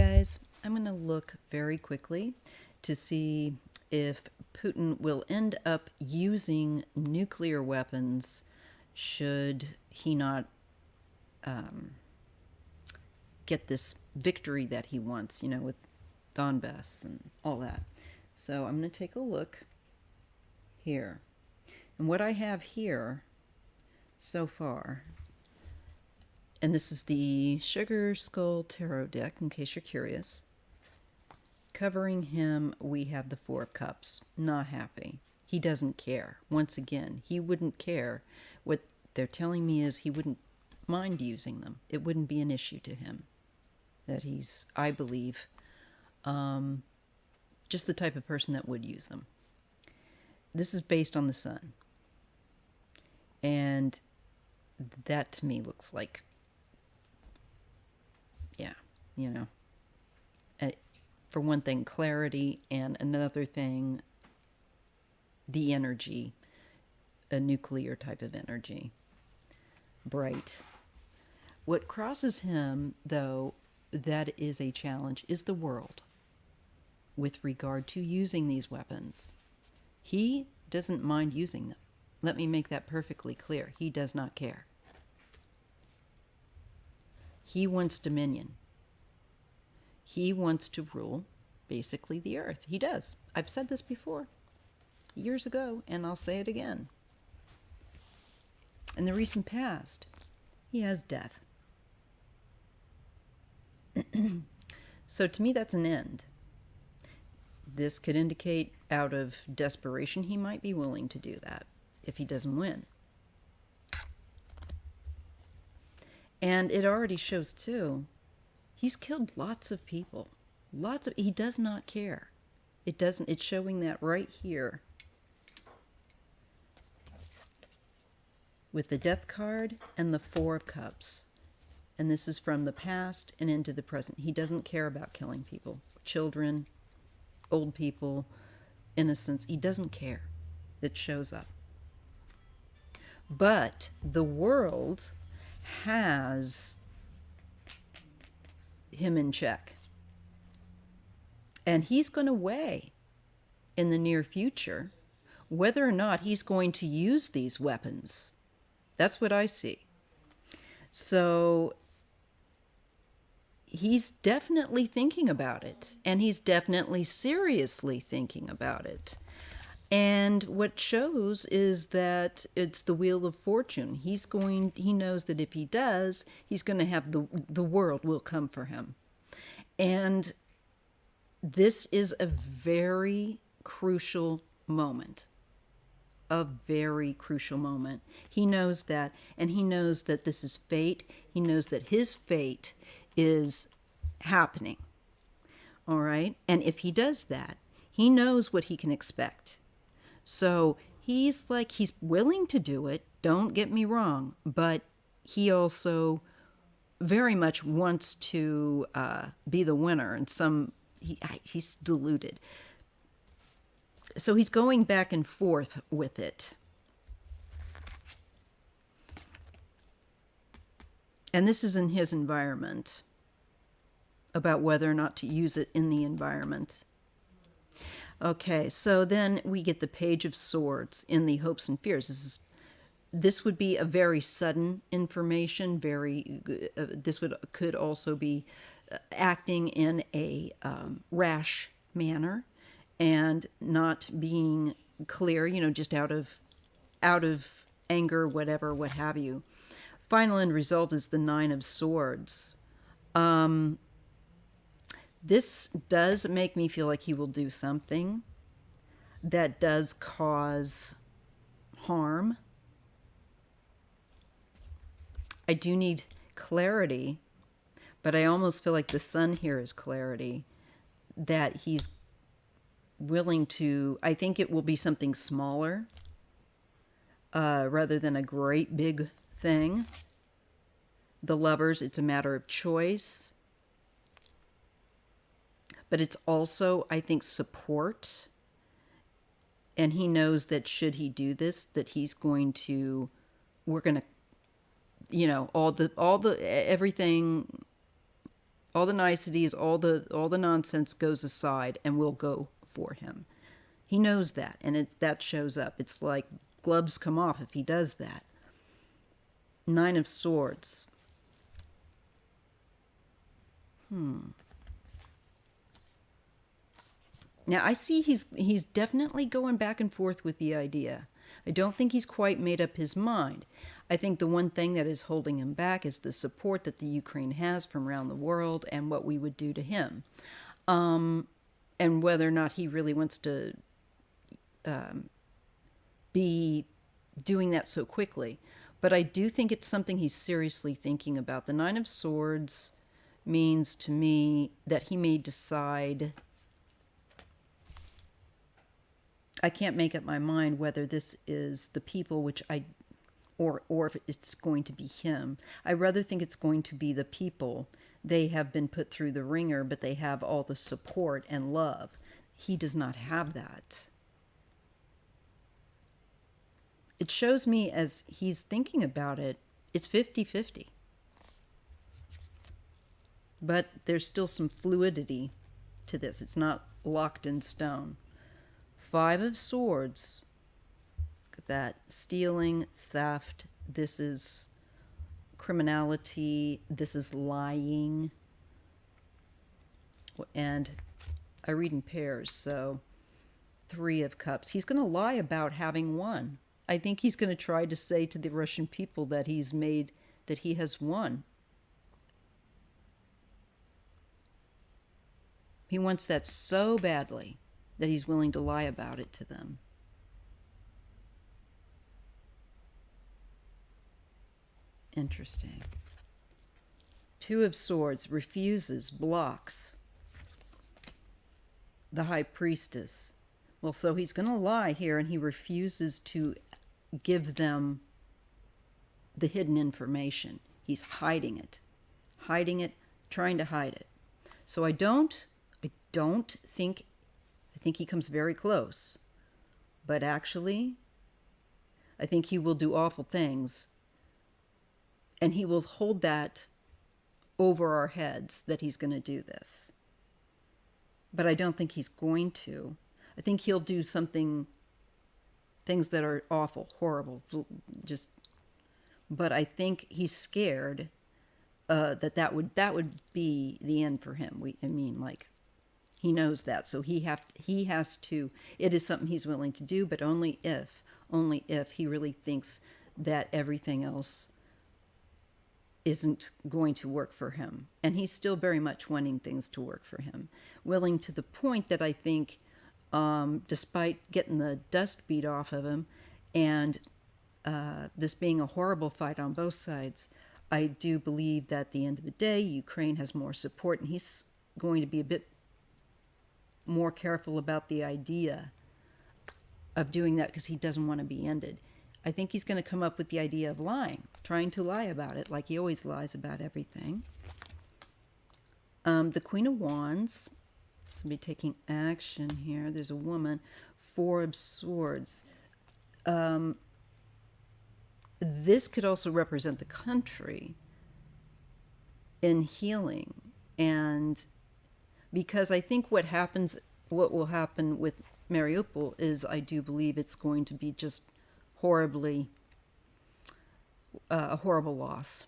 guys, I'm going to look very quickly to see if Putin will end up using nuclear weapons should he not get this victory that he wants, with Donbass and all that. So I'm going to take a look here. And what I have here so far, and this is the Sugar Skull Tarot deck, in case you're curious. Covering him, we have the Four of Cups. Not happy. He doesn't care. Once again, he wouldn't care. What they're telling me is he wouldn't mind using them. It wouldn't be an issue to him. That he's, I believe, just the type of person that would use them. This is based on the sun. And that to me looks like, for one thing, clarity, and another thing, the energy, a nuclear type of energy. Bright. What crosses him, though, that is a challenge, is the world with regard to using these weapons. He doesn't mind using them. Let me make that perfectly clear. He does not care. He wants dominion. He wants to rule, basically, the earth. He does. I've said this before, years ago, and I'll say it again. In the recent past, he has death. So to me, that's an end. This could indicate out of desperation he might be willing to do that if he doesn't win. And it already shows, too, he's killed lots of people. He does not care. It's showing that right here. With the Death card and the Four of Cups. And this is from the past and into the present. He doesn't care about killing people. Children, old people, innocents. He doesn't care. It shows up. But the world has him in check. And he's going to weigh in the near future whether or not he's going to use these weapons. That's what I see. So he's definitely thinking about it, and he's definitely seriously thinking about it. And what shows is that it's the Wheel of Fortune. He knows that if he does, he's going to have the world will come for him. And this is a very crucial moment. A very crucial moment. He knows that, and he knows that this is fate. He knows that his fate is happening. All right? And if he does that, he knows what he can expect. So he's willing to do it, don't get me wrong, but he also very much wants to be the winner, and he's deluded. So he's going back and forth with it. And this is in his environment, about whether or not to use it in the environment. Okay, so then we get the Page of Swords in the Hopes and Fears. This would be a very sudden information. This could also be acting in a rash manner and not being clear. Just out of anger, whatever, what have you. Final end result is the Nine of Swords. This does make me feel like he will do something that does cause harm. I do need clarity, but I almost feel like the sun here is clarity, that he's willing to, I think it will be something smaller rather than a great big thing. The Lovers, it's a matter of choice. But it's also, I think, support. And he knows that should he do this, that he's going to, we're going to, everything All the niceties, all the nonsense goes aside, and will go for him. He knows that, and that shows up. It's like gloves come off if he does that. Nine of Swords. Now I see he's definitely going back and forth with the idea. I don't think he's quite made up his mind. I think the one thing that is holding him back is the support that the Ukraine has from around the world and what we would do to him. And whether or not he really wants to be doing that so quickly. But I do think it's something he's seriously thinking about. The Nine of Swords means to me that he may decide. I can't make up my mind whether this is the people or if it's going to be him. I rather think it's going to be the people. They have been put through the ringer, but they have all the support and love. He does not have that. It shows me as he's thinking about it, it's 50-50. But there's still some fluidity to this. It's not locked in stone. Five of Swords. Look at that. Stealing, theft. This is criminality. This is lying. And I read in pairs, so Three of Cups. He's going to lie about having won. I think he's going to try to say to the Russian people that he has won. He wants that so badly that he's willing to lie about it to them. Interesting. Two of Swords, refuses, blocks. The High Priestess. Well, so he's going to lie here, and he refuses to give them the hidden information. He's hiding it, trying to hide it. So I don't think, I think he comes very close, but actually, I think he will do awful things, and he will hold that over our heads that he's going to do this. But I don't think he's going to. I think he'll do things that are awful, horrible, just. But I think he's scared that would be the end for him. He knows that, so he has to. It is something he's willing to do, but only if he really thinks that everything else isn't going to work for him. And he's still very much wanting things to work for him. Willing to the point that I think, despite getting the dust beat off of him and this being a horrible fight on both sides, I do believe that at the end of the day, Ukraine has more support, and he's going to be a bit more careful about the idea of doing that because he doesn't want to be ended. I think he's going to come up with the idea of lying, trying to lie about it, like he always lies about everything. The Queen of Wands, somebody taking action here. There's a woman. Four of Swords. This could also represent the country in healing, and because I think what will happen with Mariupol is, I do believe it's going to be just horribly, a horrible loss,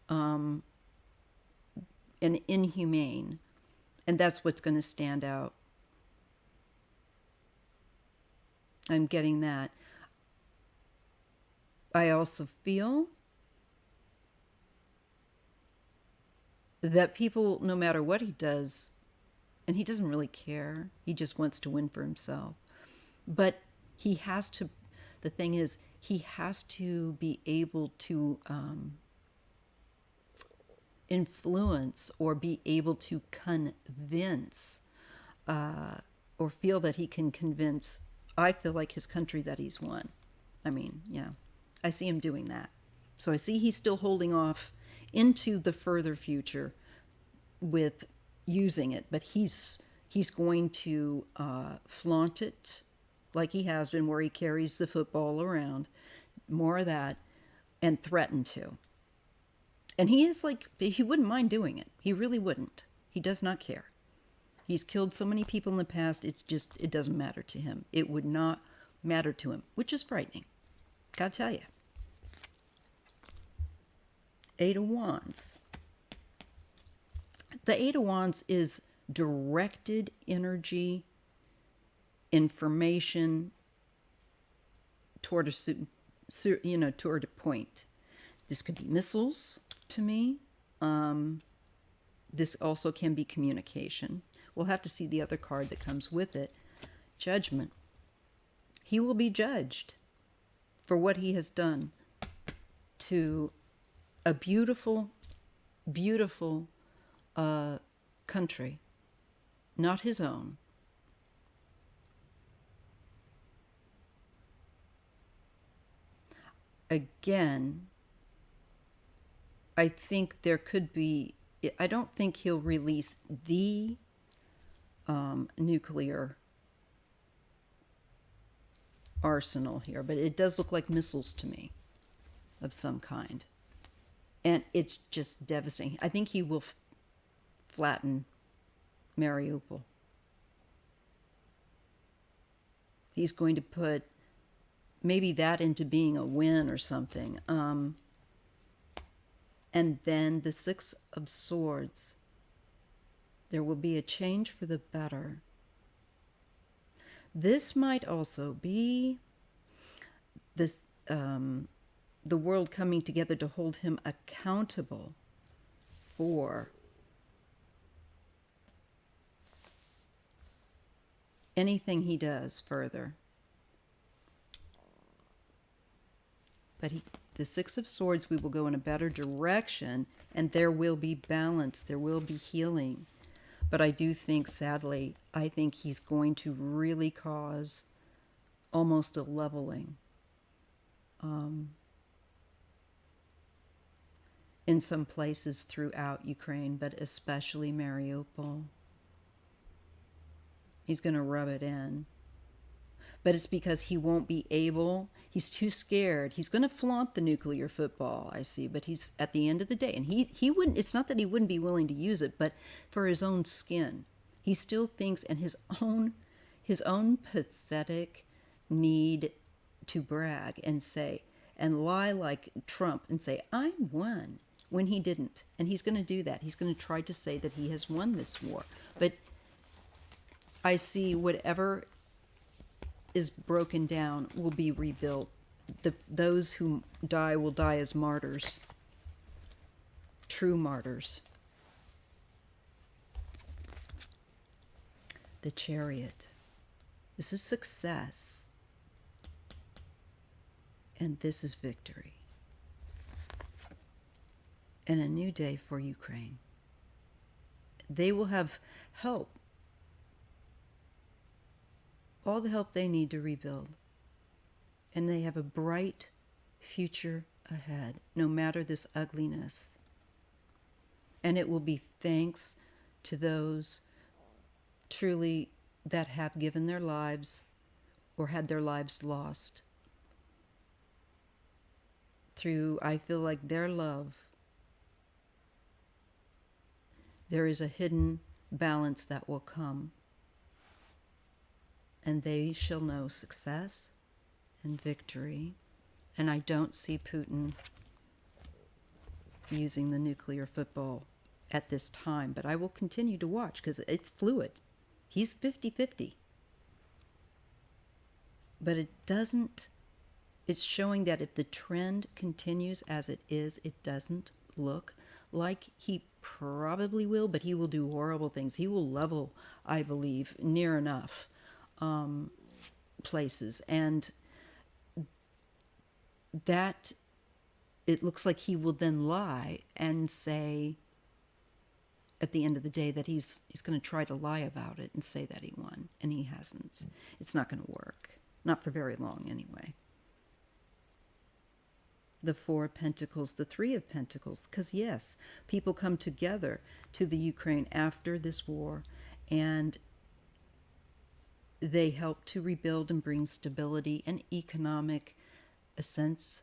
and inhumane, and that's what's going to stand out. I'm getting that. I also feel that people, no matter what he does, and he doesn't really care, he just wants to win for himself. But he has to, the thing is, he has to be able to influence or be able to convince or feel that he can convince, I feel like, his country that he's won. I mean, yeah. I see him doing that. So I see he's still holding off into the further future with using it, but he's going to flaunt it like he has been, where he carries the football around, more of that, and threaten to. And he is like, he wouldn't mind doing it. He really wouldn't. He does not care. He's killed so many people in the past, it's just, it doesn't matter to him. It would not matter to him, which is frightening. Gotta tell you. Eight of Wands. The Eight of Wands is directed energy, information toward toward a point. This could be missiles to me. This also can be communication. We'll have to see the other card that comes with it. Judgment. He will be judged for what he has done to a beautiful, beautiful country, not his own. Again, I think there could be, I don't think he'll release the nuclear arsenal here, but it does look like missiles to me of some kind. And it's just devastating. I think he will flatten Mariupol. He's going to put maybe that into being a win or something. And then the Six of Swords. There will be a change for the better. This might also be this, the world coming together to hold him accountable for anything he does further. But the Six of Swords, we will go in a better direction, and there will be balance, there will be healing. But I do think, sadly, I think he's going to really cause almost a leveling in some places throughout Ukraine, but especially Mariupol. He's going to rub it in. But it's because he won't be able, he's too scared. He's going to flaunt the nuclear football, I see, but he's, at the end of the day, and he wouldn't, it's not that he wouldn't be willing to use it, but for his own skin. He still thinks, and his own pathetic need to brag and say, and lie like Trump and say, I won, when he didn't. And he's going to do that. He's going to try to say that he has won this war. But I see whatever is broken down will be rebuilt. Those who die will die as martyrs, true martyrs. The Chariot. This is success. And this is victory. And a new day for Ukraine. They will have help. All the help they need to rebuild. And they have a bright future ahead, no matter this ugliness. And it will be thanks to those truly that have given their lives or had their lives lost through, I feel like, their love. There is a hidden balance that will come. And they shall know success and victory. And I don't see Putin using the nuclear football at this time, but I will continue to watch because it's fluid. He's 50-50. But it's showing that if the trend continues as it is, it doesn't look like he probably will, but he will do horrible things. He will level, I believe, near enough places, and that it looks like he will then lie and say at the end of the day that he's going to try to lie about it and say that he won, and he hasn't. It's not going to work, not for very long anyway. The Four of Pentacles, the Three of Pentacles, because yes, people come together to the Ukraine after this war, and they help to rebuild and bring stability and economic essential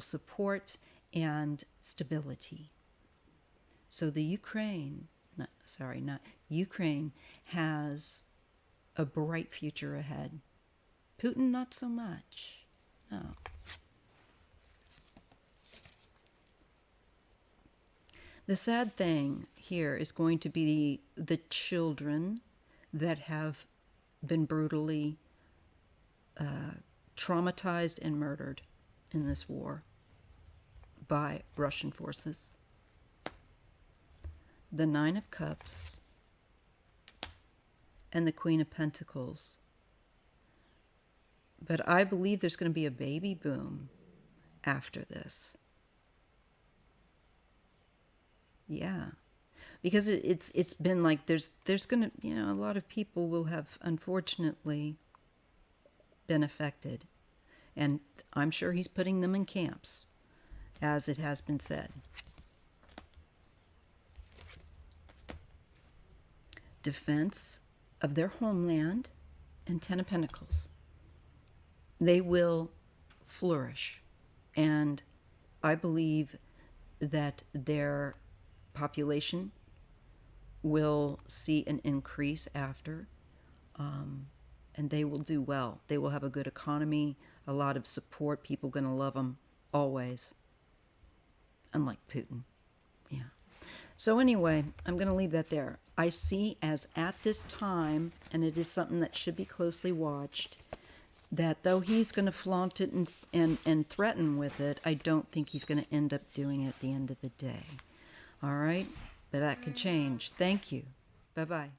support and stability. So the Ukraine has a bright future ahead. Putin, not so much. No. The sad thing here is going to be the children that have been brutally traumatized and murdered in this war by Russian forces. The Nine of Cups and the Queen of Pentacles. But I believe there's going to be a baby boom after this. Yeah. Because it's been like there's going to, a lot of people will have unfortunately been affected. And I'm sure he's putting them in camps, as it has been said. Defense of their homeland and Ten of Pentacles. They will flourish. And I believe that their population will see an increase after, and they will do well. They will have a good economy, a lot of support. People going to love them always. Unlike Putin. Yeah. So anyway, I'm going to leave that there. I see as at this time, and it is something that should be closely watched, that though he's going to flaunt it and threaten with it, I don't think he's going to end up doing it at the end of the day. All right? But that could change. Thank you. Bye-bye.